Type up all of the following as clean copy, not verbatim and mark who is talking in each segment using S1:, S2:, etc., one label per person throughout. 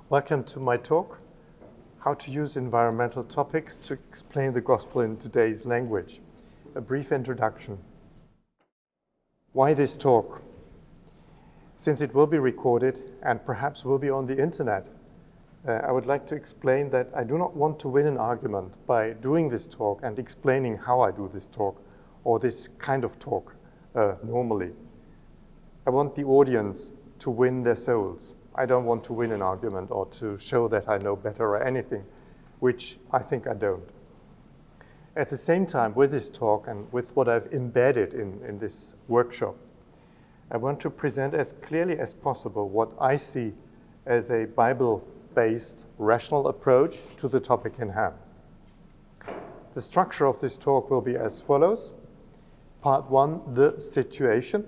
S1: Welcome to my talk, How to Use Environmental Topics to Explain the Gospel in Today's Language. A brief introduction. Why this talk? Since it will be recorded and perhaps will be on the internet, I would like to explain that I do not want to win an argument by doing this talk and explaining how I do this talk or this kind of talk normally. I want the audience to win their souls. I don't want to win an argument or to show that I know better or anything, which I think I don't. At the same time, with this talk and with what I've embedded in this workshop, I want to present as clearly as possible what I see as a Bible-based, rational approach to the topic in hand. The structure of this talk will be as follows. Part one, the situation.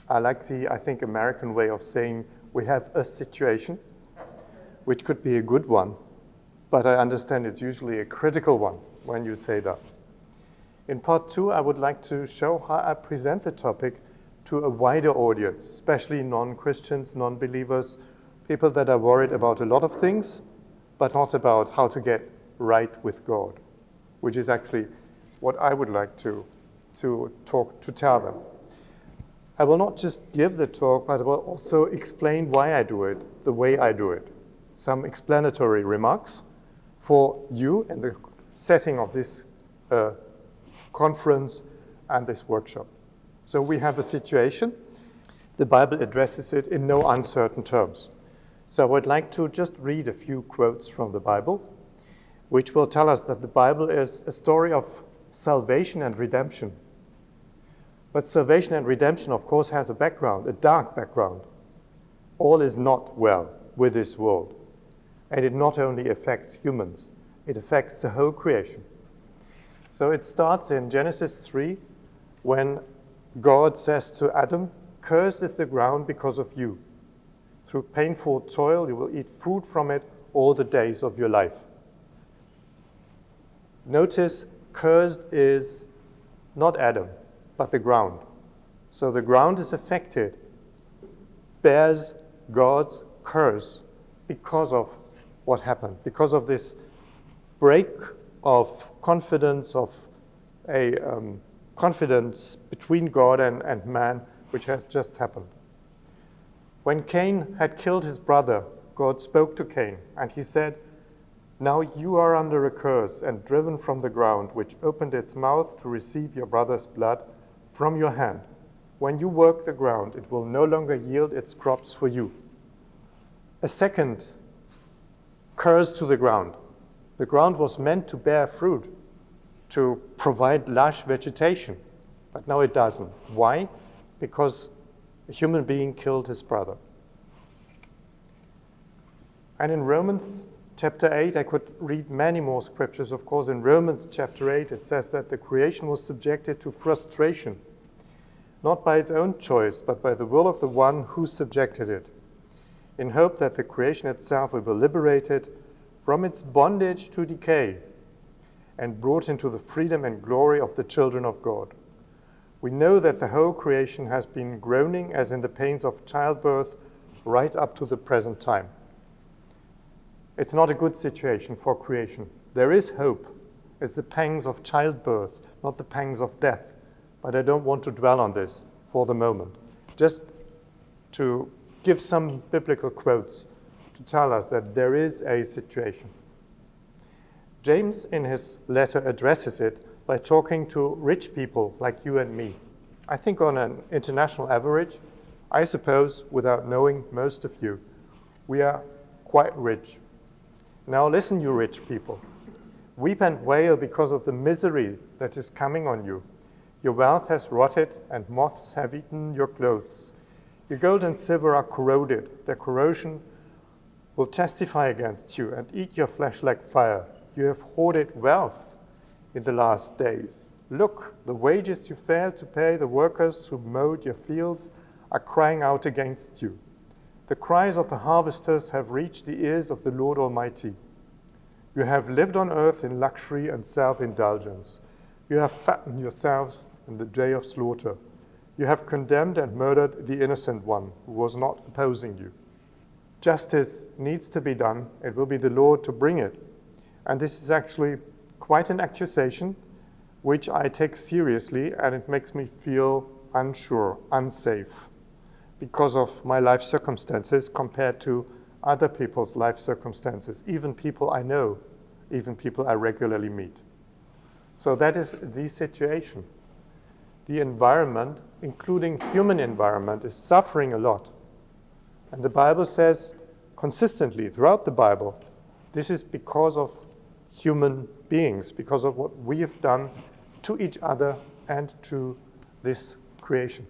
S1: I like the, American way of saying we have a situation, which could be a good one, but I understand it's usually a critical one when you say that. In part two, I would like to show how I present the topic to a wider audience, especially non-Christians, non-believers, people that are worried about a lot of things, but not about how to get right with God, which is actually what I would like to tell them. I will not just give the talk, but I will also explain why I do it, the way I do it. Some explanatory remarks for you in the setting of this conference and this workshop. So we have a situation. The Bible addresses it in no uncertain terms. So I would like to just read a few quotes from the Bible, which will tell us that the Bible is a story of salvation and redemption. But salvation and redemption, of course, has a background, a dark background. All is not well with this world. And it not only affects humans, it affects the whole creation. So it starts in Genesis 3, when God says to Adam, "Cursed is the ground because of you. Through painful toil, you will eat food from it all the days of your life." Notice, cursed is not Adam, but the ground. So the ground is affected, bears God's curse because of what happened, because of this break of confidence, of a confidence between God and man, which has just happened. When Cain had killed his brother, God spoke to Cain, and he said, "Now you are under a curse and driven from the ground, which opened its mouth to receive your brother's blood from your hand. When you work the ground, it will no longer yield its crops for you." A second curse to the ground. The ground was meant to bear fruit, to provide lush vegetation, but now it doesn't. Why? Because a human being killed his brother. And in Romans chapter 8, I could read many more scriptures. Of course, in Romans chapter 8, it says that the creation was subjected to frustration, not by its own choice, but by the will of the one who subjected it, in hope that the creation itself will be liberated from its bondage to decay and brought into the freedom and glory of the children of God. We know that the whole creation has been groaning as in the pains of childbirth right up to the present time. It's not a good situation for creation. There is hope. It's the pangs of childbirth, not the pangs of death. But I don't want to dwell on this for the moment. Just to give some biblical quotes to tell us that there is a situation. James, in his letter, addresses it by talking to rich people like you and me. I think on an international average, I suppose, without knowing most of you, we are quite rich. Now listen, you rich people. Weep and wail because of the misery that is coming on you. Your wealth has rotted, and moths have eaten your clothes. Your gold and silver are corroded. Their corrosion will testify against you and eat your flesh like fire. You have hoarded wealth in the last days. Look, the wages you failed to pay the workers who mowed your fields are crying out against you. The cries of the harvesters have reached the ears of the Lord Almighty. You have lived on earth in luxury and self-indulgence. You have fattened yourselves in the day of slaughter. You have condemned and murdered the innocent one who was not opposing you. justice needs to be done. It will be the Lord to bring it. And this is actually quite an accusation, which I take seriously, and it makes me feel unsure, unsafe, because of my life circumstances compared to other people's life circumstances, even people I know, even people I regularly meet. So that is the situation. The environment, including human environment, is suffering a lot. And the Bible says consistently throughout the Bible, this is because of human beings, because of what we have done to each other and to this creation.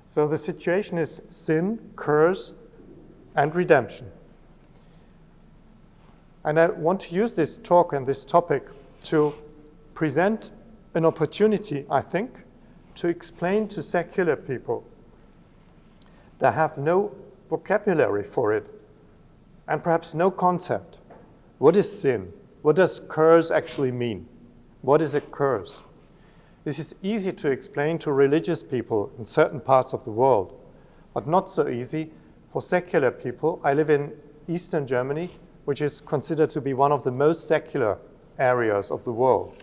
S1: So the situation is sin, curse, and redemption. And I want to use this talk and this topic to present an opportunity, I think, to explain to secular people that have no vocabulary for it and perhaps no concept. What is sin? What does curse actually mean? What is a curse? This is easy to explain to religious people in certain parts of the world, but not so easy for secular people. I live in Eastern Germany, which is considered to be one of the most secular areas of the world.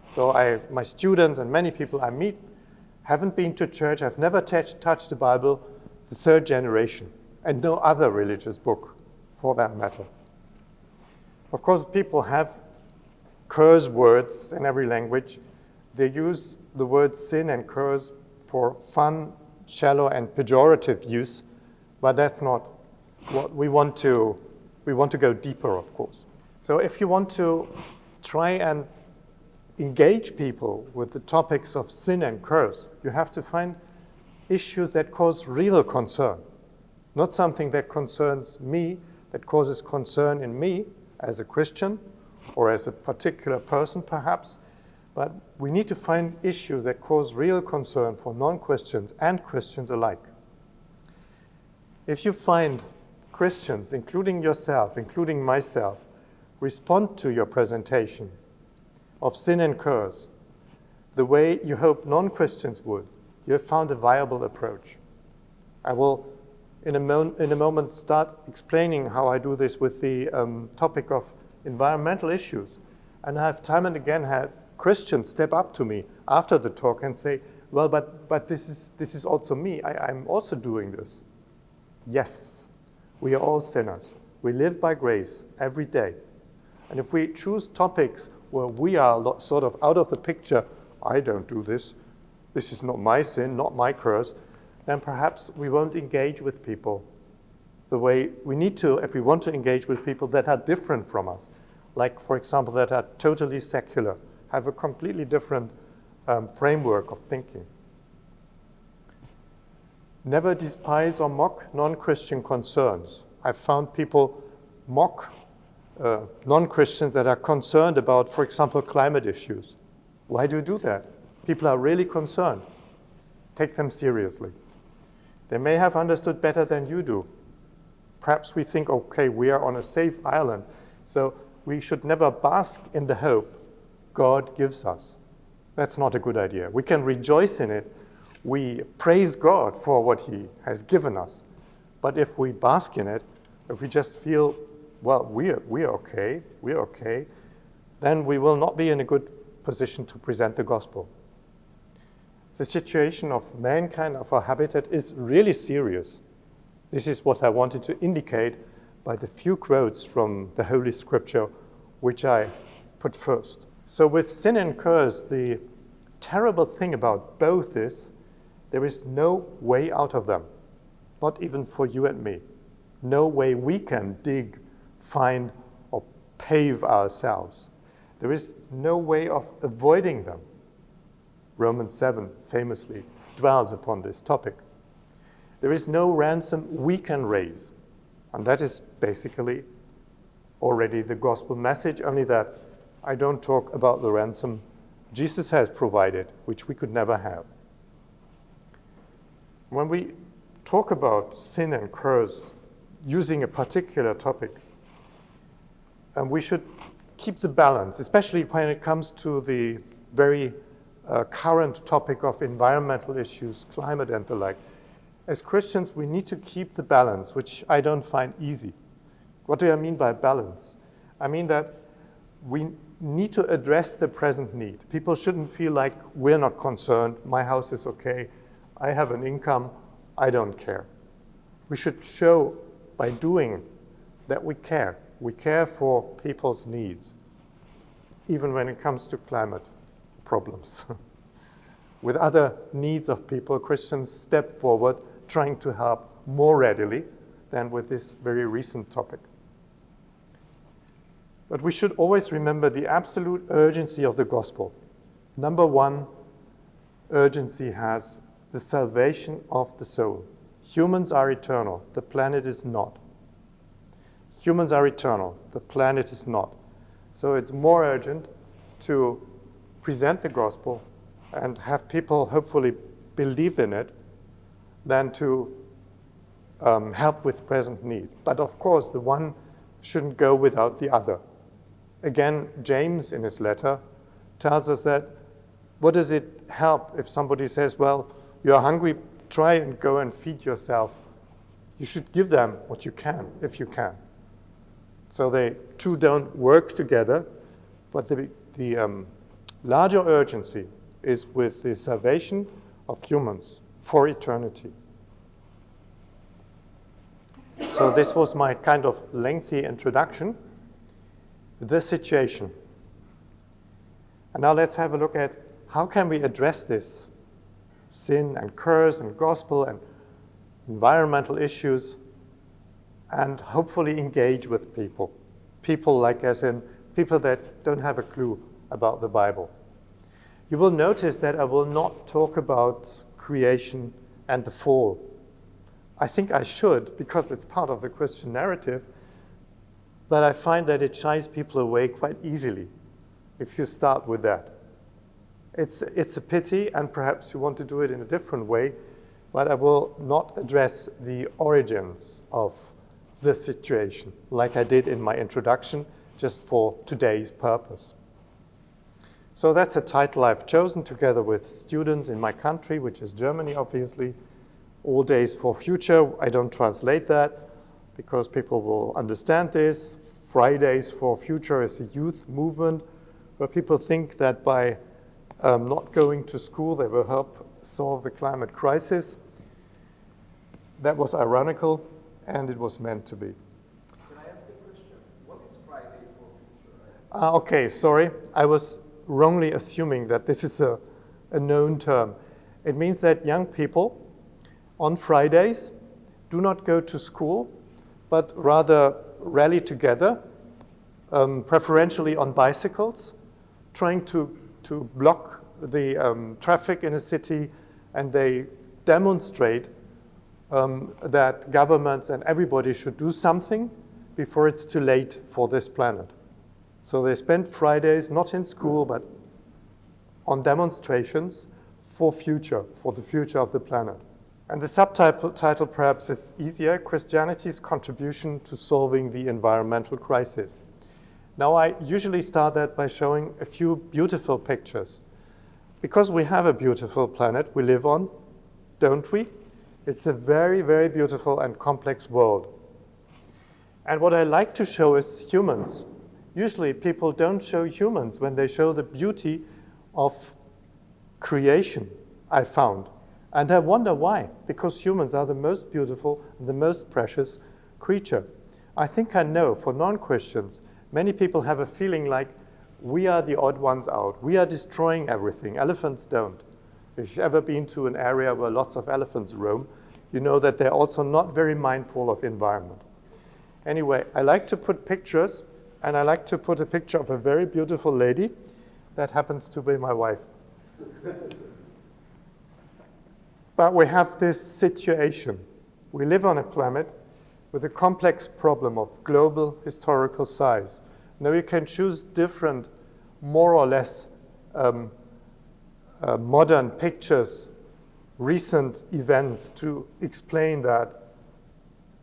S1: So my students and many people I meet haven't been to church, have never touched the Bible, the third generation, and no other religious book for that matter. Of course, people have curse words in every language. They use the words sin and curse for fun, shallow, and pejorative use, but that's not what we want to. We want to go deeper, of course. So if you want to try and engage people with the topics of sin and curse, you have to find issues that cause real concern, not something that concerns me, that causes concern in me as a Christian or as a particular person perhaps, but we need to find issues that cause real concern for non-Christians and Christians alike. If you find Christians, including yourself, including myself, respond to your presentation of sin and curse the way you hope non-Christians would, you have found a viable approach. I will, in a moment, start explaining how I do this with the topic of environmental issues. And I have time and again had Christians step up to me after the talk and say, well, but this is also me. I'm also doing this. Yes, we are all sinners. We live by grace every day. And if we choose topics where we are sort of out of the picture, I don't do this, this is not my sin, not my curse, then perhaps we won't engage with people the way we need to if we want to engage with people that are different from us. Like, for example, that are totally secular, have a completely different framework of thinking. Never despise or mock non-Christian concerns. I've found people mock non-Christians that are concerned about, for example, climate issues. Why do you do that? People are really concerned. Take them seriously. They may have understood better than you do. Perhaps we think, okay, we are on a safe island, so we should never bask in the hope God gives us. That's not a good idea. We can rejoice in it. We praise God for what He has given us. But if we bask in it, if we just feel, well, we're okay, then we will not be in a good position to present the gospel. The situation of mankind, of our habitat, is really serious. This is what I wanted to indicate by the few quotes from the Holy Scripture, which I put first. So with sin and curse, the terrible thing about both is there is no way out of them, not even for you and me. No way we can dig, find, or pave ourselves. There is no way of avoiding them. Romans 7 famously dwells upon this topic. There is no ransom we can raise. And that is basically already the gospel message, only that I don't talk about the ransom Jesus has provided, which we could never have. When we talk about sin and curse using a particular topic, we should keep the balance, especially when it comes to the very current topic of environmental issues, climate and the like. as Christians, we need to keep the balance, which I don't find easy. What do I mean by balance? I mean that we need to address the present need. People shouldn't feel like we're not concerned, my house is okay, I have an income, I don't care. We should show by doing that we care. We care for people's needs, even when it comes to climate problems. With other needs of people, Christians step forward trying to help more readily than with this very recent topic. But we should always remember the absolute urgency of the gospel. Number one, urgency has the salvation of the soul. Humans are eternal, the planet is not. Humans are eternal, the planet is not. So it's more urgent to present the gospel and have people hopefully believe in it than to help with present need. But of course, the one shouldn't go without the other. Again, James in his letter tells us that what does it help if somebody says, well, you're hungry, try and go and feed yourself. You should give them what you can, if you can. So they two don't work together, but the larger urgency is with the salvation of humans for eternity. So this was my kind of lengthy introduction. The situation. And now let's have a look at how can we address this sin and curse and gospel and environmental issues and hopefully engage with people. People like as in people that don't have a clue about the Bible. You will notice that I will not talk about creation and the fall. I think I should because it's part of the Christian narrative, but I find that it shies people away quite easily if you start with that. It's a pity, and perhaps you want to do it in a different way, but I will not address the origins of the situation like I did in my introduction, just for today's purpose. So that's a title I've chosen together with students in my country, which is Germany, obviously. All Days for Future. I don't translate that because people will understand this. Fridays for Future is a youth movement where people think that by not going to school, they will help solve the climate crisis. That was ironical, and it was meant to be.
S2: Can I ask a question? What is Friday for Future?
S1: Okay, sorry. I was wrongly assuming that this is a known term. It means that young people on Fridays do not go to school, but rather rally together, preferentially on bicycles, trying to block the traffic in a city, and they demonstrate that governments and everybody should do something before it's too late for this planet. So they spend Fridays not in school, but on demonstrations for the future of the planet. And the subtitle perhaps is easier, Christianity's Contribution to Solving the Environmental Crisis. Now I usually start that by showing a few beautiful pictures. Because we have a beautiful planet we live on, don't we? It's a very, very beautiful and complex world. And what I like to show is humans. Usually people don't show humans when they show the beauty of creation, I found. And I wonder why, because humans are the most beautiful and the most precious creature. I think I know, for non-Christians, many people have a feeling like we are the odd ones out. We are destroying everything. Elephants don't. If you've ever been to an area where lots of elephants roam, you know that they're also not very mindful of environment. Anyway, I like to put pictures, and I like to put a picture of a very beautiful lady that happens to be my wife. But we have this situation. We live on a planet with a complex problem of global historical size. Now you can choose different, more or less modern pictures, recent events to explain that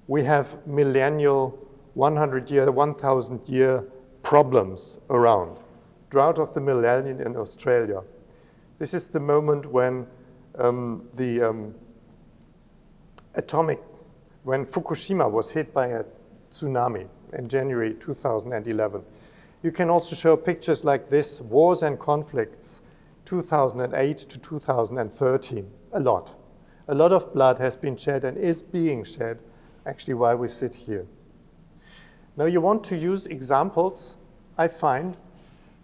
S1: we have millennial, 100-year, 1,000-year problems around. Drought of the millennium in Australia. This is the moment when the when Fukushima was hit by a tsunami in January 2011. You can also show pictures like this, wars and conflicts, 2008 to 2013, a lot. A lot of blood has been shed and is being shed, actually, while we sit here. Now you want to use examples, I find,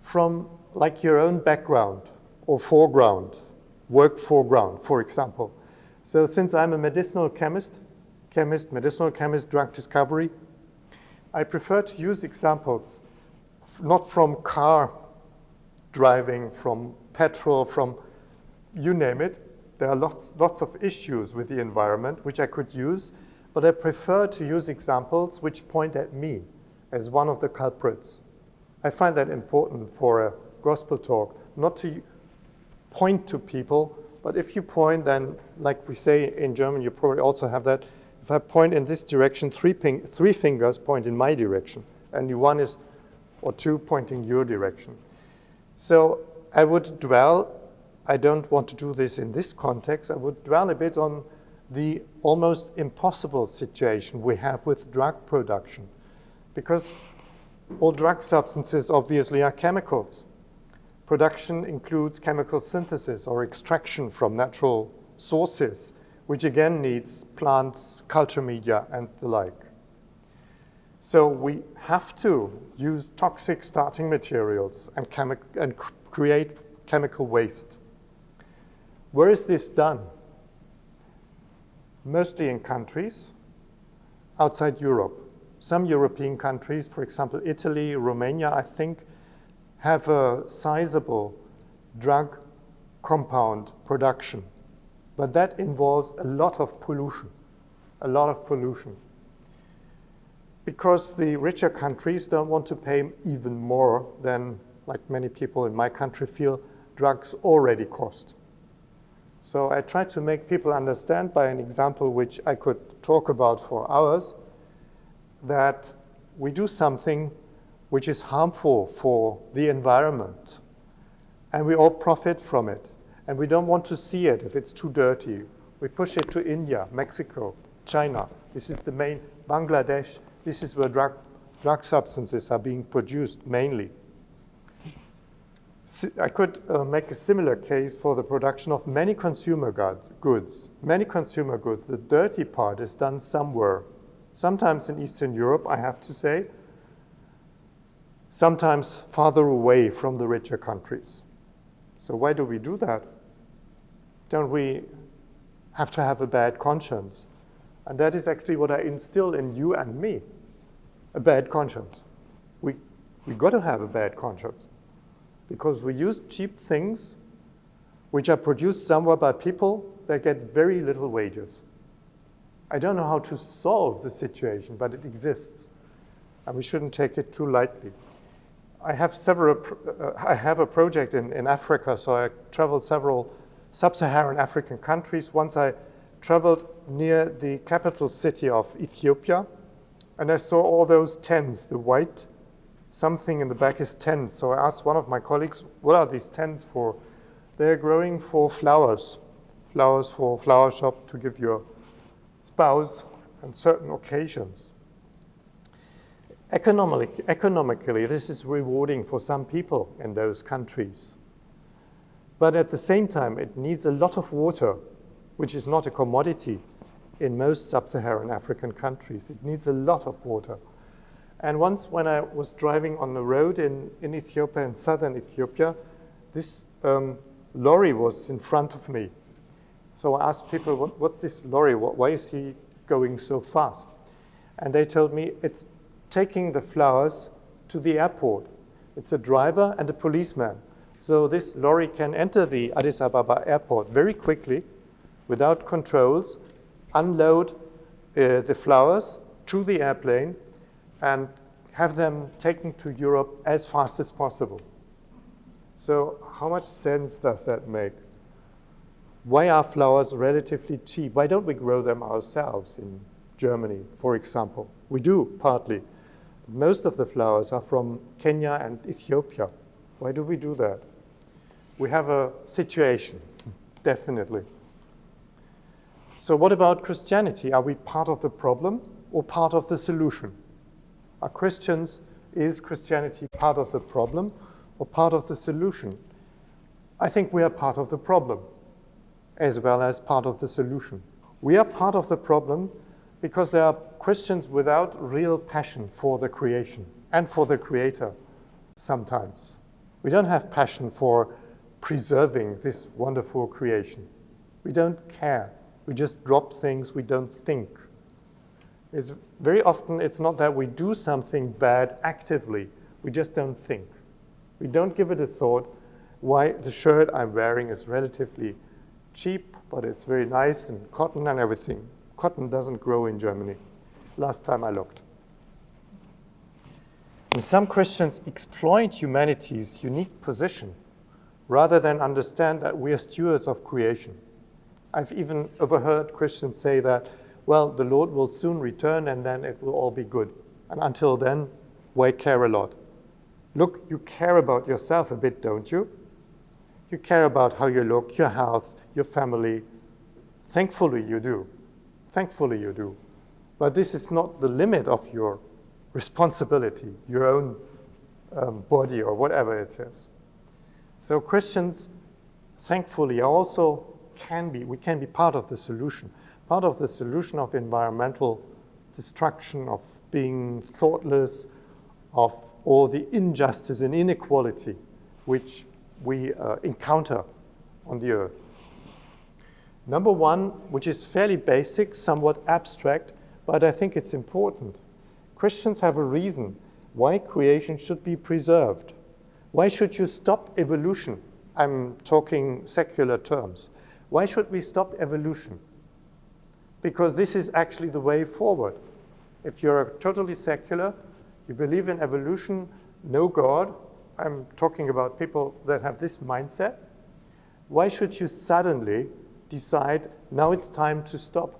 S1: from like your own background or foreground, work foreground, for example. So since I'm a medicinal chemist, drug discovery, I prefer to use examples not from car driving, from petrol, from you name it. There are lots of issues with the environment which I could use, but I prefer to use examples which point at me as one of the culprits. I find that important for a gospel talk, not to point to people, but if you point, then, like we say in German, you probably also have that. If I point in this direction, three fingers point in my direction, and one is, or two pointing your direction. So I would dwell, I don't want to do this in this context, I would dwell a bit on the almost impossible situation we have with drug production, because all drug substances obviously are chemicals. Production includes chemical synthesis or extraction from natural sources, which again needs plants, culture media, and the like. So we have to use toxic starting materials and create chemical waste. Where is this done? Mostly in countries outside Europe. Some European countries, for example, Italy, Romania, I think, have a sizable drug compound production. But that involves a lot of pollution, because the richer countries don't want to pay even more than, like many people in my country feel, drugs already cost. So I try to make people understand by an example which I could talk about for hours, that we do something which is harmful for the environment, and we all profit from it. And we don't want to see it if it's too dirty. We push it to India, Mexico, China. This is the main, Bangladesh. This is where drug substances are being produced mainly. I could make a similar case for the production of many consumer goods. Many consumer goods, the dirty part is done somewhere. Sometimes in Eastern Europe, I have to say. Sometimes farther away from the richer countries. So why do we do that? Don't we have to have a bad conscience? And that is actually what I instill in you and me, a bad conscience. We got to have a bad conscience because we use cheap things which are produced somewhere by people that get very little wages. I don't know how to solve the situation, but it exists, and we shouldn't take it too lightly. I have a project in Africa, so I traveled several sub-Saharan African countries. Once I traveled near the capital city of Ethiopia, and I saw all those tents, the white, something in the back is tents. So I asked one of my colleagues, what are these tents for? They're growing for flowers for flower shop to give your spouse on certain occasions. Economically, this is rewarding for some people in those countries. But at the same time, it needs a lot of water, which is not a commodity in most sub-Saharan African countries. It needs a lot of water. And once when I was driving on the road in Ethiopia, in southern Ethiopia, this lorry was in front of me. So I asked people, what's this lorry? Why is he going so fast? And they told me it's taking the flowers to the airport. It's a driver and a policeman. So this lorry can enter the Addis Ababa airport very quickly, without controls, unload the flowers to the airplane, and have them taken to Europe as fast as possible. So how much sense does that make? Why are flowers relatively cheap? Why don't we grow them ourselves in Germany, for example? We do, partly. Most of the flowers are from Kenya and Ethiopia. Why do we do that? We have a situation, definitely. So what about Christianity? Are we part of the problem or part of the solution? Are Christians, is Christianity part of the problem or part of the solution? I think we are part of the problem as well as part of the solution. We are part of the problem because there are Christians without real passion for the creation and for the Creator sometimes. We don't have passion for preserving this wonderful creation. We don't care. We just drop things, we don't think. It's very often, it's not that we do something bad actively, we just don't think. We don't give it a thought why the shirt I'm wearing is relatively cheap, but it's very nice and cotton and everything. Cotton doesn't grow in Germany, last time I looked. And some Christians exploit humanity's unique position rather than understand that we are stewards of creation. I've even overheard Christians say that, well, the Lord will soon return and then it will all be good. And until then, why care a lot? Look, you care about yourself a bit, don't you? You care about how you look, your health, your family. Thankfully you do. Thankfully you do. But this is not the limit of your responsibility, your own body or whatever it is. So Christians, thankfully, we can be part of the solution of environmental destruction, of being thoughtless, of all the injustice and inequality which we encounter on the earth. Number one, which is fairly basic, somewhat abstract, but I think it's important. Christians have a reason why creation should be preserved. Why should you stop evolution? I'm talking secular terms. Why should we stop evolution? Because this is actually the way forward. If you're totally secular, you believe in evolution, no God, I'm talking about people that have this mindset, why should you suddenly decide now it's time to stop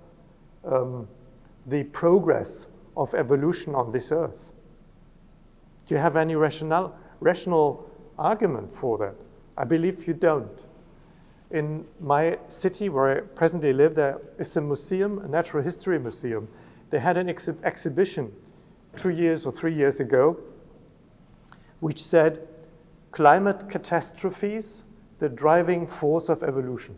S1: the progress of evolution on this earth? Do you have any rational argument for that? I believe you don't. In my city where I presently live, there is a museum, a natural history museum. They had an exhibition 2 years or 3 years ago, which said, climate catastrophes, the driving force of evolution.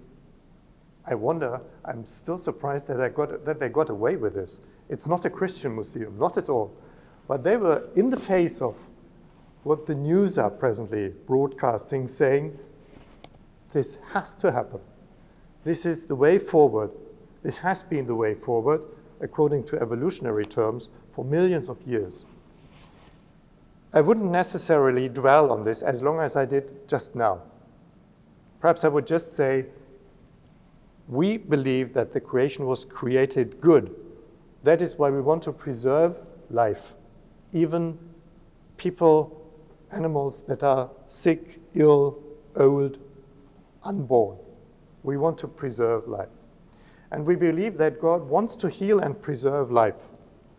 S1: I wonder, I'm still surprised that they got away with this. It's not a Christian museum, not at all. But they were in the face of what the news are presently broadcasting, saying, this has to happen. This is the way forward. This has been the way forward, according to evolutionary terms, for millions of years. I wouldn't necessarily dwell on this as long as I did just now. Perhaps I would just say, we believe that the creation was created good. That is why we want to preserve life. Even people, animals that are sick, ill, old, unborn. We want to preserve life. And we believe that God wants to heal and preserve life.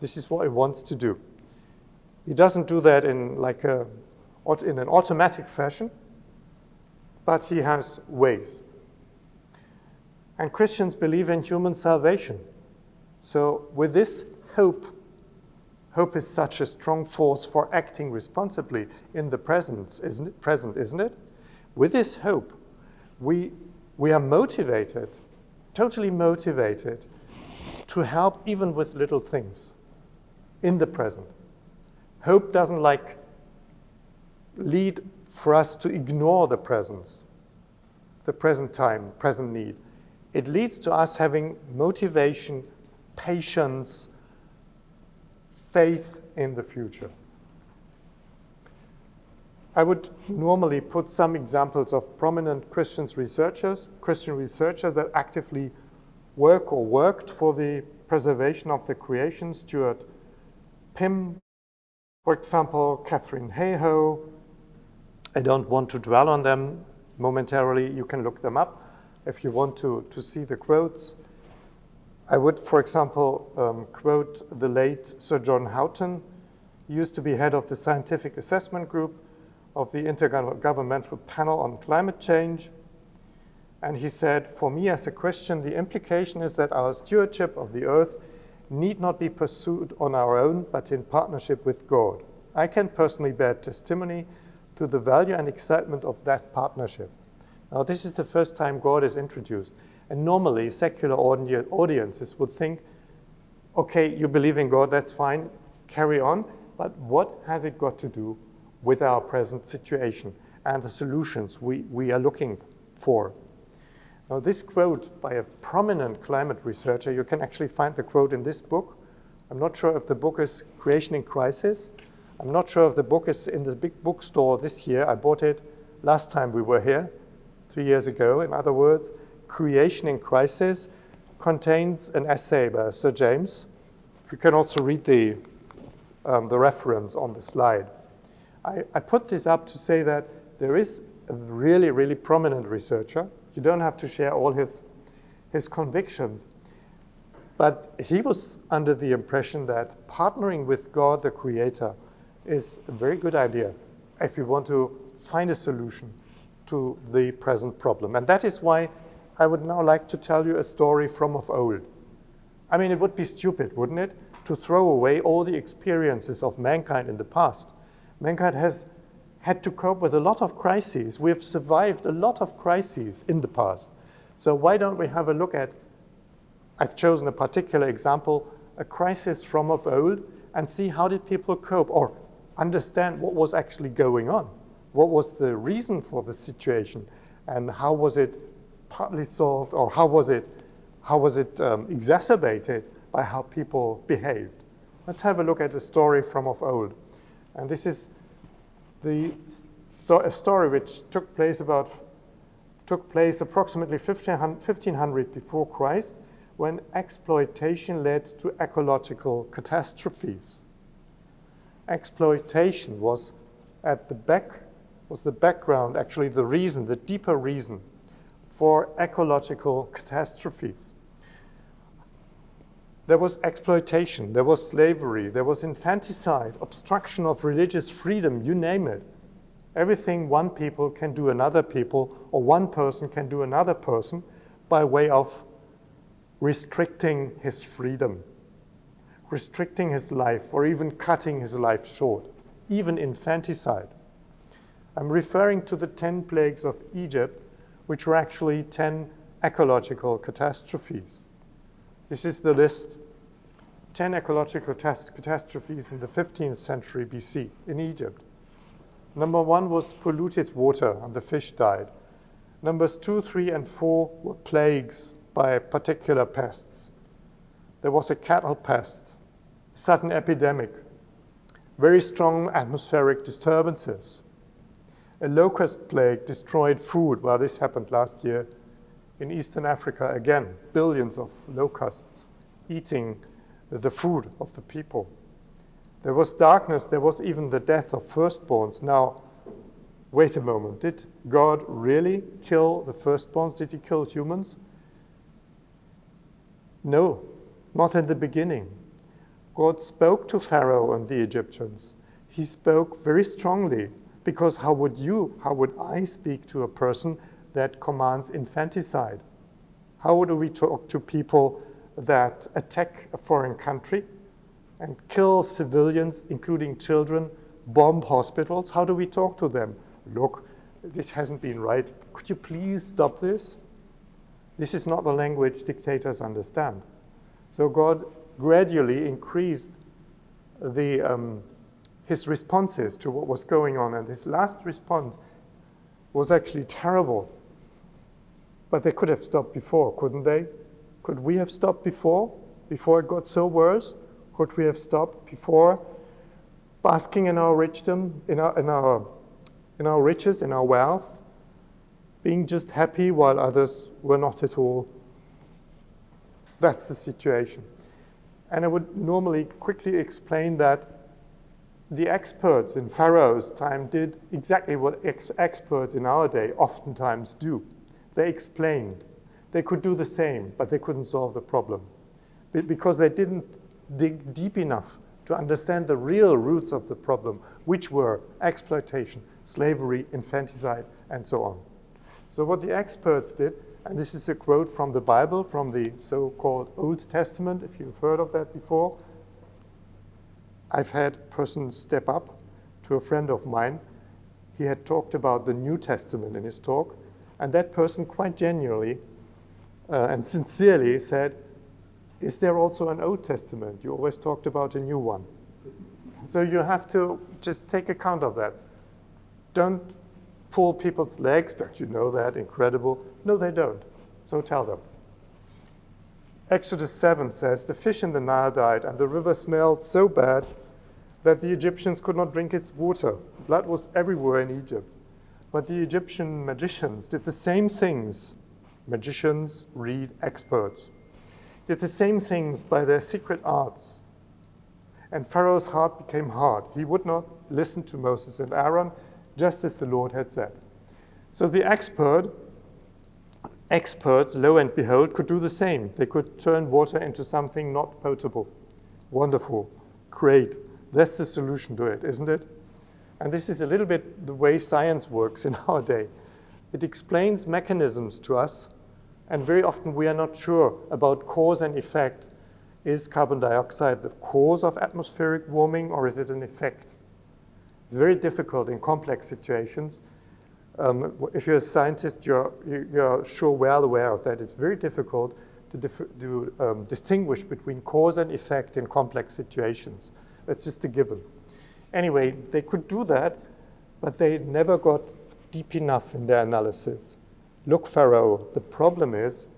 S1: This is what he wants to do. He doesn't do that in an automatic fashion, but he has ways. And Christians believe in human salvation. So with this hope is such a strong force for acting responsibly in the present, isn't it? With this hope, we are motivated, totally motivated, to help even with little things in the present. Hope doesn't lead for us to ignore the present time, present need. It leads to us having motivation, patience, faith in the future. I would normally put some examples of prominent Christian researchers that actively work or worked for the preservation of the creation. Stuart Pym, for example, Catherine Hayhoe. I don't want to dwell on them momentarily. You can look them up if you want to see the quotes. I would, for example, quote the late Sir John Houghton. He used to be head of the Scientific Assessment Group of the Intergovernmental Panel on Climate Change. And he said, for me as a Christian, the implication is that our stewardship of the earth need not be pursued on our own, but in partnership with God. I can personally bear testimony to the value and excitement of that partnership. Now, this is the first time God is introduced. And normally, secular audiences would think, okay, you believe in God, that's fine, carry on. But what has it got to do with our present situation and the solutions we are looking for? Now, this quote by a prominent climate researcher, you can actually find the quote in this book. I'm not sure if the book is Creation in Crisis. I'm not sure if the book is in the big bookstore this year. I bought it last time we were here, 3 years ago. In other words, Creation in Crisis contains an essay by Sir James. You can also read the reference on the slide. I put this up to say that there is a really, really prominent researcher. You don't have to share all his convictions. But he was under the impression that partnering with God, the Creator, is a very good idea if you want to find a solution to the present problem. And that is why I would now like to tell you a story from of old. I mean, it would be stupid, wouldn't it, to throw away all the experiences of mankind in the past. Mankind has had to cope with a lot of crises. We have survived a lot of crises in the past. So why don't we have a look at, I've chosen a particular example, a crisis from of old, and see how did people cope or understand what was actually going on. What was the reason for the situation, and how was it partly solved, or how was it exacerbated by how people behaved. Let's have a look at a story from of old. And this is a story which took place approximately 1500 before Christ, when exploitation led to ecological catastrophes. Exploitation was the background, actually the reason, the deeper reason for ecological catastrophes. There was exploitation, there was slavery, there was infanticide, obstruction of religious freedom, you name it. Everything one people can do another people, or one person can do another person, by way of restricting his freedom, restricting his life, or even cutting his life short, even infanticide. I'm referring to the 10 plagues of Egypt, which were actually 10 ecological catastrophes. This is the list. 10 ecological catastrophes in the 15th century BC in Egypt. Number 1 was polluted water, and the fish died. Numbers 2, 3, and 4 were plagues by particular pests. There was a cattle pest, sudden epidemic, very strong atmospheric disturbances. A locust plague destroyed food. Well, this happened last year in Eastern Africa again. Billions of locusts eating the food of the people. There was darkness. There was even the death of firstborns. Now, wait a moment. Did God really kill the firstborns? Did he kill humans? No, not in the beginning. God spoke to Pharaoh and the Egyptians. He spoke very strongly, because how would I speak to a person that commands infanticide? How would we talk to people that attack a foreign country and kill civilians, including children, bomb hospitals? How do we talk to them? Look, this hasn't been right. Could you please stop this? This is not the language dictators understand. So God gradually increased his responses to what was going on. And his last response was actually terrible. But they could have stopped before, couldn't they? Could we have stopped before it got so worse? Could we have stopped before basking in our richdom, in our riches, in our wealth, being just happy while others were not at all? That's the situation. And I would normally quickly explain that the experts in Pharaoh's time did exactly what experts in our day oftentimes do. They explained. They could do the same, but they couldn't solve the problem because they didn't dig deep enough to understand the real roots of the problem, which were exploitation, slavery, infanticide, and so on. So what the experts did, And this is a quote from the Bible, from the so-called Old Testament, if you've heard of that before. I've had persons step up to a friend of mine. He had talked about the New Testament in his talk, and that person quite genuinely and sincerely said, is there also an Old Testament? You always talked about a new one. So you have to just take account of that. Don't pull people's legs. Don't you know that? Incredible. No, they don't. So tell them. Exodus 7 says, the fish in the Nile died, and the river smelled so bad that the Egyptians could not drink its water. Blood was everywhere in Egypt. But the Egyptian magicians did the same things. Magicians read experts. Did the same things by their secret arts. And Pharaoh's heart became hard. He would not listen to Moses and Aaron, just as the Lord had said. So the experts, lo and behold, could do the same. They could turn water into something not potable. Wonderful. Great. That's the solution to it, isn't it? And this is a little bit the way science works in our day. It explains mechanisms to us, and very often we are not sure about cause and effect. Is carbon dioxide the cause of atmospheric warming, or is it an effect? It's very difficult in complex situations. If you're a scientist, you're sure well aware of that. It's very difficult to distinguish between cause and effect in complex situations. That's just a given. Anyway, they could do that, but they never got deep enough in their analysis. Look, Pharaoh, the problem is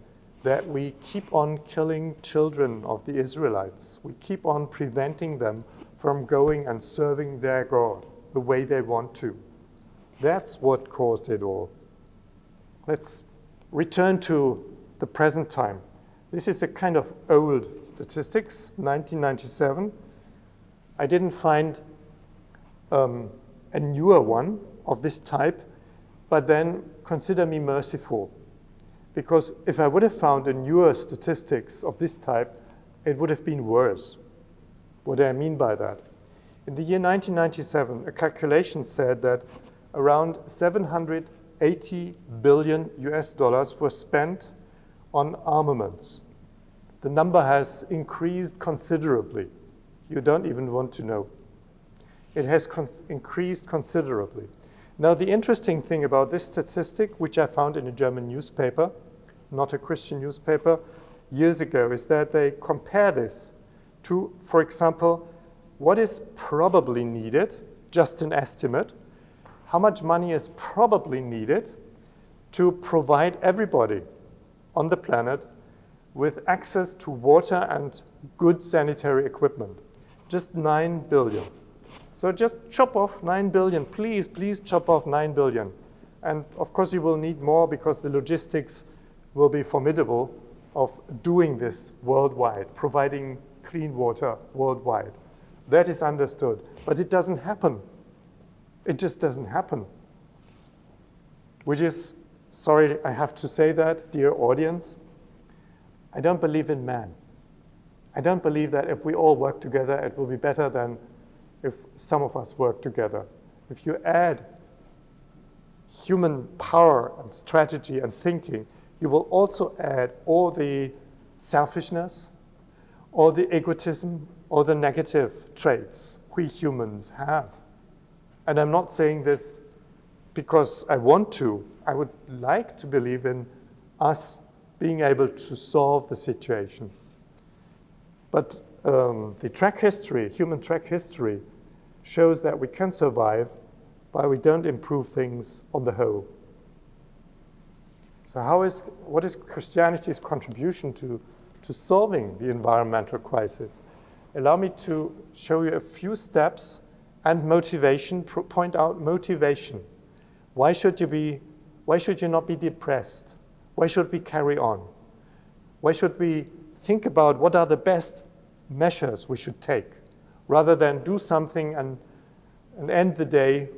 S1: that we keep on killing children of the Israelites. We keep on preventing them from going and serving their God the way they want to. That's what caused it all. Let's return to the present time. This is a kind of old statistics, 1997. I didn't find a newer one of this type, but then consider me merciful. Because if I would have found a newer statistics of this type, it would have been worse. What do I mean by that? In the year 1997, a calculation said that around 780 billion US dollars were spent on armaments. The number has increased considerably. You don't even want to know. It has increased considerably. Now, the interesting thing about this statistic, which I found in a German newspaper, not a Christian newspaper, years ago, is that they compare this to, for example, what is probably needed, just an estimate, how much money is probably needed to provide everybody on the planet with access to water and good sanitary equipment. Just 9 billion. So just chop off 9 billion, please chop off 9 billion. And of course you will need more because the logistics will be formidable of doing this worldwide, providing clean water worldwide. That is understood, but it doesn't happen. It just doesn't happen. Which is, sorry, I have to say that, dear audience, I don't believe in man. I don't believe that if we all work together, it will be better than if some of us work together. If you add human power and strategy and thinking, you will also add all the selfishness, or the egotism, or the negative traits we humans have. And I'm not saying this because I want to. I would like to believe in us being able to solve the situation. But the track history, human track history, shows that we can survive, but we don't improve things on the whole. So what is Christianity's contribution to solving the environmental crisis? Allow me to show you a few steps and motivation, point out motivation. Why should you not be depressed? Why should we carry on? Why should we think about what are the best measures we should take, rather than do something and end the day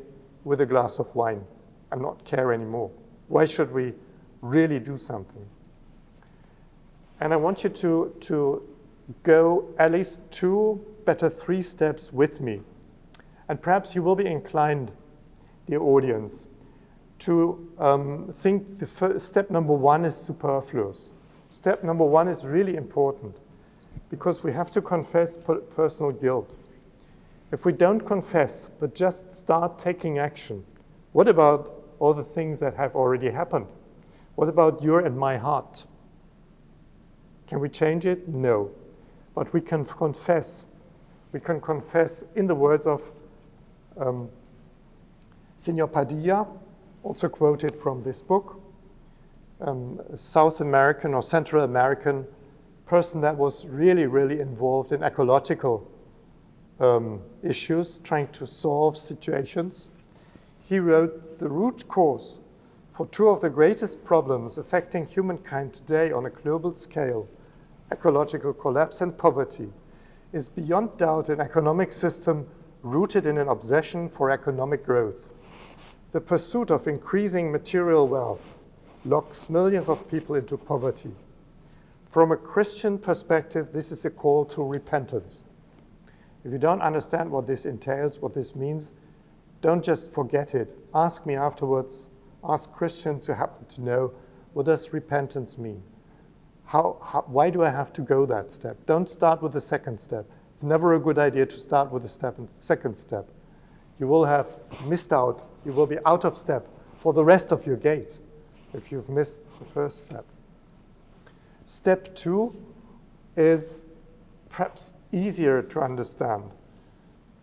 S1: with a glass of wine and not care anymore? Why should we really do something? And I want you to go at least 2, better 3 steps with me. And perhaps you will be inclined, dear audience, to think step number one is superfluous. Step number one is really important because we have to confess personal guilt. If we don't confess, but just start taking action, what about all the things that have already happened? What about your and my heart? Can we change it? No. But we can confess. We can confess in the words of Senor Padilla, also quoted from this book, South American or Central American person that was really, really involved in ecological issues, trying to solve situations. He wrote, "The root cause for two of the greatest problems affecting humankind today on a global scale, ecological collapse and poverty, is beyond doubt an economic system rooted in an obsession for economic growth. The pursuit of increasing material wealth locks millions of people into poverty. From a Christian perspective, this is a call to repentance." If you don't understand what this entails, what this means, don't just forget it. Ask me afterwards. Ask Christians who happen to know, what does repentance mean? Why do I have to go that step? Don't start with the second step. It's never a good idea to start with the second step. You will have missed out. You will be out of step for the rest of your gait if you've missed the first step. Step two is perhaps easier to understand,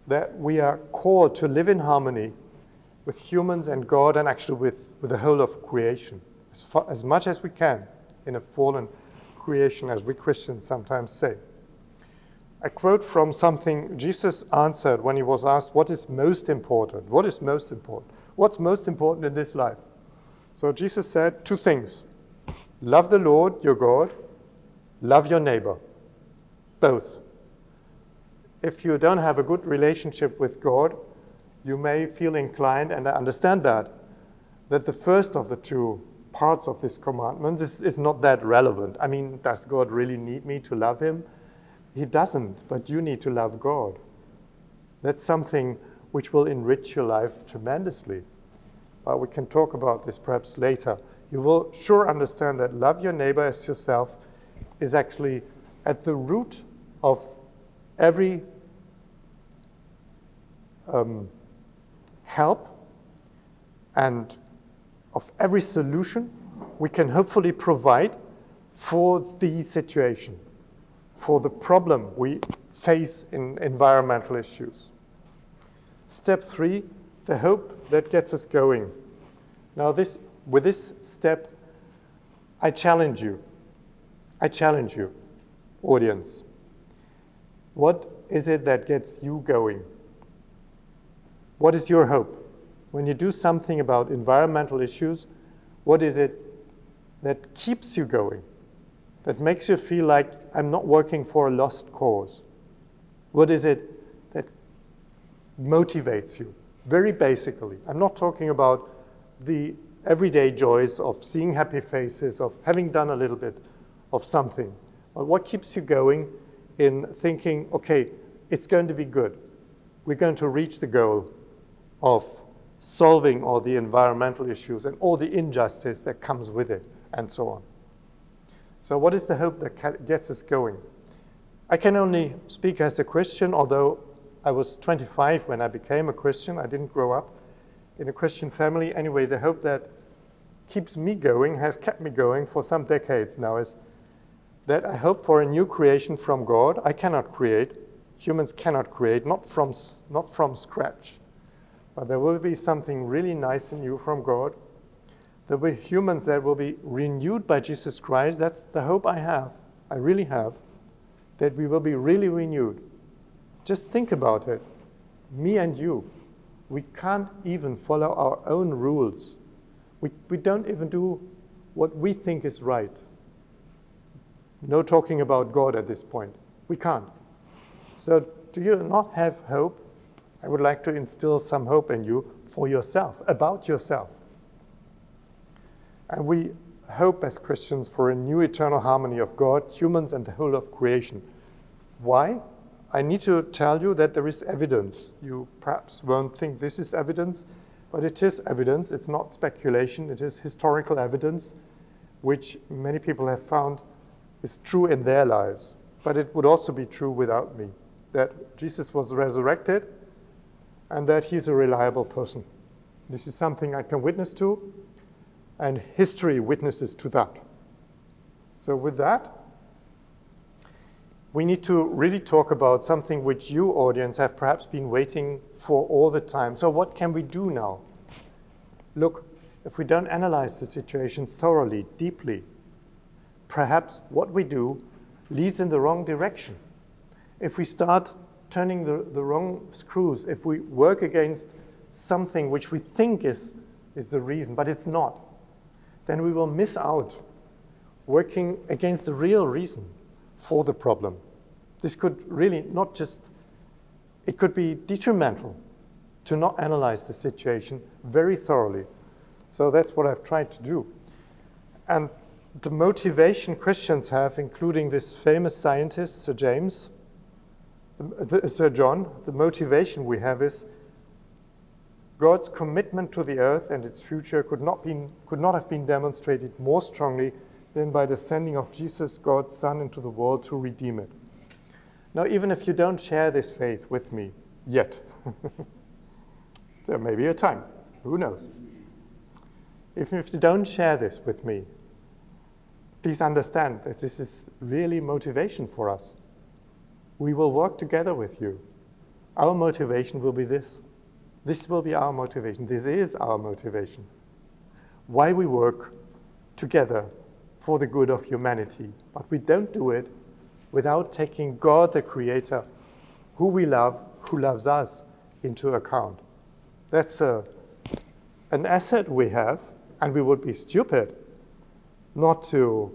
S1: that we are called to live in harmony with humans and God and actually with the whole of creation, as much as we can in a fallen creation, as we Christians sometimes say. I quote from something Jesus answered when he was asked, what is most important? What is most important? What's most important in this life? So Jesus said two things. Love the Lord, your God. Love your neighbor. Both. If you don't have a good relationship with God, you may feel inclined, and I understand that the first of the two parts of this commandment is not that relevant. I mean, does God really need me to love him? He doesn't, but you need to love God. That's something which will enrich your life tremendously. But we can talk about this perhaps later. You will sure understand that love your neighbor as yourself is actually at the root of every help and of every solution we can hopefully provide for the situation, for the problem we face in environmental issues. Step three, the hope that gets us going. Now with this step, I challenge you, audience. What is it that gets you going? What is your hope? When you do something about environmental issues, what is it that keeps you going? That makes you feel like I'm not working for a lost cause? What is it that motivates you? Very basically, I'm not talking about the everyday joys of seeing happy faces, of having done a little bit of something. But what keeps you going in thinking, okay, it's going to be good. We're going to reach the goal of solving all the environmental issues and all the injustice that comes with it, and so on. So what is the hope that gets us going? I can only speak as a Christian, although I was 25 when I became a Christian. I didn't grow up in a Christian family. Anyway, the hope that keeps me going, has kept me going for some decades now, is that I hope for a new creation from God. I cannot create. Humans cannot create, not from scratch. But there will be something really nice and new from God. There will be humans that will be renewed by Jesus Christ. That's the hope I have. I really have. That we will be really renewed. Just think about it. Me and you. We can't even follow our own rules. We don't even do what we think is right. No talking about God at this point. We can't. So do you not have hope? I would like to instill some hope in you for yourself, about yourself. And we hope as Christians for a new eternal harmony of God, humans, and the whole of creation. Why? I need to tell you that there is evidence. You perhaps won't think this is evidence, But it is evidence, it's not speculation, it is historical evidence, which many people have found is true in their lives. But it would also be true without me, that Jesus was resurrected and that he's a reliable person. This is something I can witness to, and history witnesses to that. So with that, we need to really talk about something which you, audience, have perhaps been waiting for all the time. So what can we do now? Look, if we don't analyze the situation thoroughly, deeply, perhaps what we do leads in the wrong direction. If we start turning the wrong screws, if we work against something which we think is the reason, but it's not, then we will miss out working against the real reason for the problem. This could really not just, it could be detrimental to not analyze the situation very thoroughly. So that's what I've tried to do. And the motivation Christians have, including this famous scientist, Sir John, the motivation we have is God's commitment to the earth and its future could not have been demonstrated more strongly than by the sending of Jesus, God's Son, into the world to redeem it. Now, even if you don't share this faith with me yet, there may be a time, who knows? Even if you don't share this with me, please understand that this is really motivation for us. We will work together with you. Our motivation will be this. This will be our motivation. This is our motivation. Why we work together for the good of humanity. But we don't do it without taking God, the Creator, who we love, who loves us, into account. That's an asset we have, and we would be stupid not to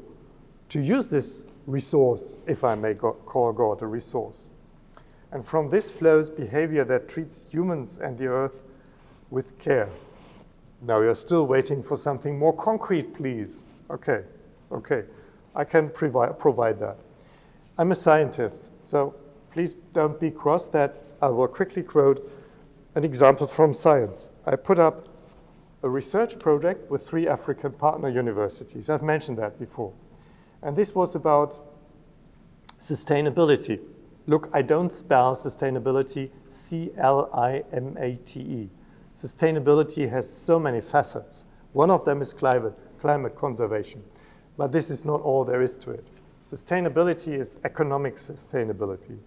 S1: use this resource, if I may call God a resource. And from this flows behavior that treats humans and the earth with care. Now you're still waiting for something more concrete, please. Okay, I can provide that. I'm a scientist, so please don't be cross that I will quickly quote an example from science. I put up a research project with 3 African partner universities. I've mentioned that before. And this was about sustainability. Look, I don't spell sustainability C-L-I-M-A-T-E. Sustainability has so many facets. One of them is climate conservation. But this is not all there is to it. Sustainability is economic sustainability,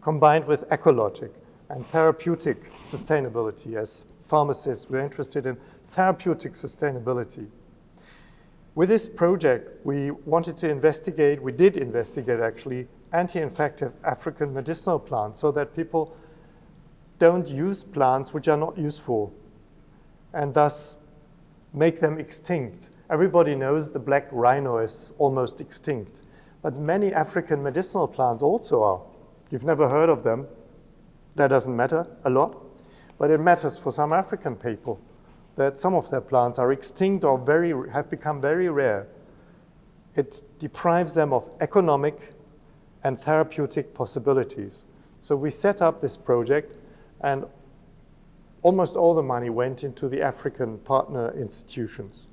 S1: combined with ecologic and therapeutic sustainability. As pharmacists, we're interested in therapeutic sustainability. With this project, we did investigate actually, anti-infective African medicinal plants so that people don't use plants which are not useful and thus make them extinct. Everybody knows the black rhino is almost extinct, but many African medicinal plants also are. You've never heard of them. That doesn't matter a lot, but it matters for some African people that some of their plants are extinct or have become very rare. It deprives them of economic and therapeutic possibilities. So we set up this project, and almost all the money went into the African partner institutions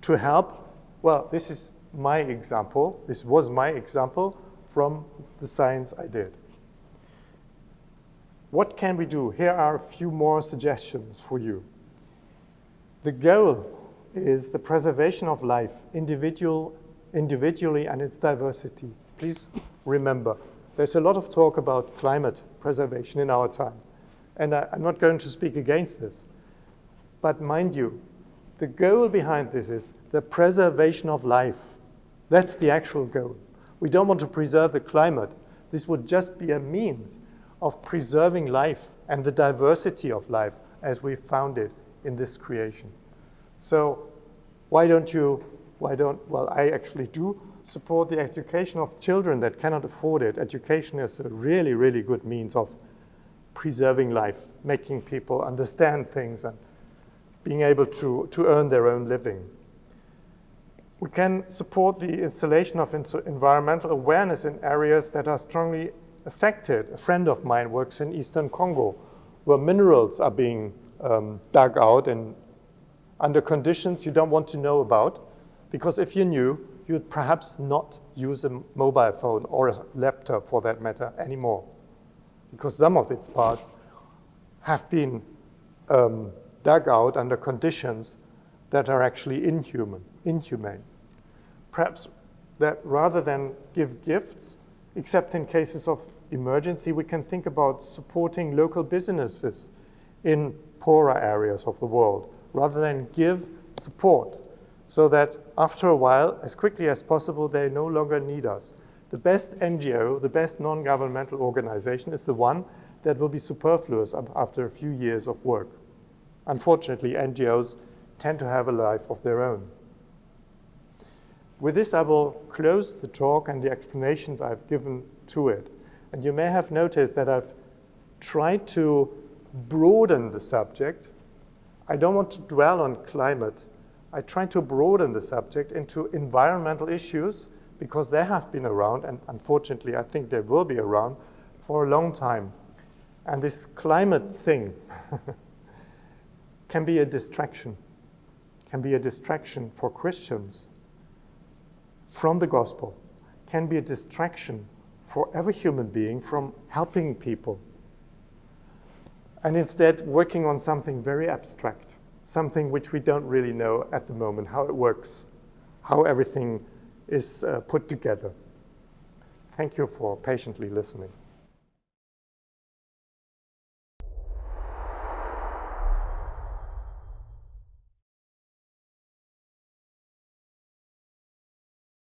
S1: to help. Well, this is my example. This was my example from the science I did. What can we do? Here are a few more suggestions for you. The goal is the preservation of life, individually and its diversity. Please remember, there's a lot of talk about climate preservation in our time, and I'm not going to speak against this. But mind you, the goal behind this is the preservation of life. That's the actual goal. We don't want to preserve the climate. This would just be a means of preserving life and the diversity of life as we found it in this creation. So I actually do support the education of children that cannot afford it. Education is a really, really good means of preserving life, making people understand things and being able to earn their own living. We can support the installation of environmental awareness in areas that are strongly affected. A friend of mine works in Eastern Congo, where minerals are being dug out and under conditions you don't want to know about, because if you knew, you would perhaps not use a mobile phone or a laptop for that matter anymore, because some of its parts have been dug out under conditions that are actually inhumane. Perhaps that rather than give gifts, except in cases of emergency, we can think about supporting local businesses in poorer areas of the world, rather than give support, so that after a while, as quickly as possible, they no longer need us. The best NGO, the best non-governmental organization is the one that will be superfluous after a few years of work. Unfortunately, NGOs tend to have a life of their own. With this, I will close the talk and the explanations I've given to it. And you may have noticed that I've tried to broaden the subject. I don't want to dwell on climate. I try to broaden the subject into environmental issues, because they have been around, and unfortunately I think they will be around for a long time. And this climate thing can be a distraction, for Christians from the gospel, can be a distraction for every human being from helping people. And instead working on something very abstract, something which we don't really know at the moment how it works, how everything is put together. Thank you for patiently listening.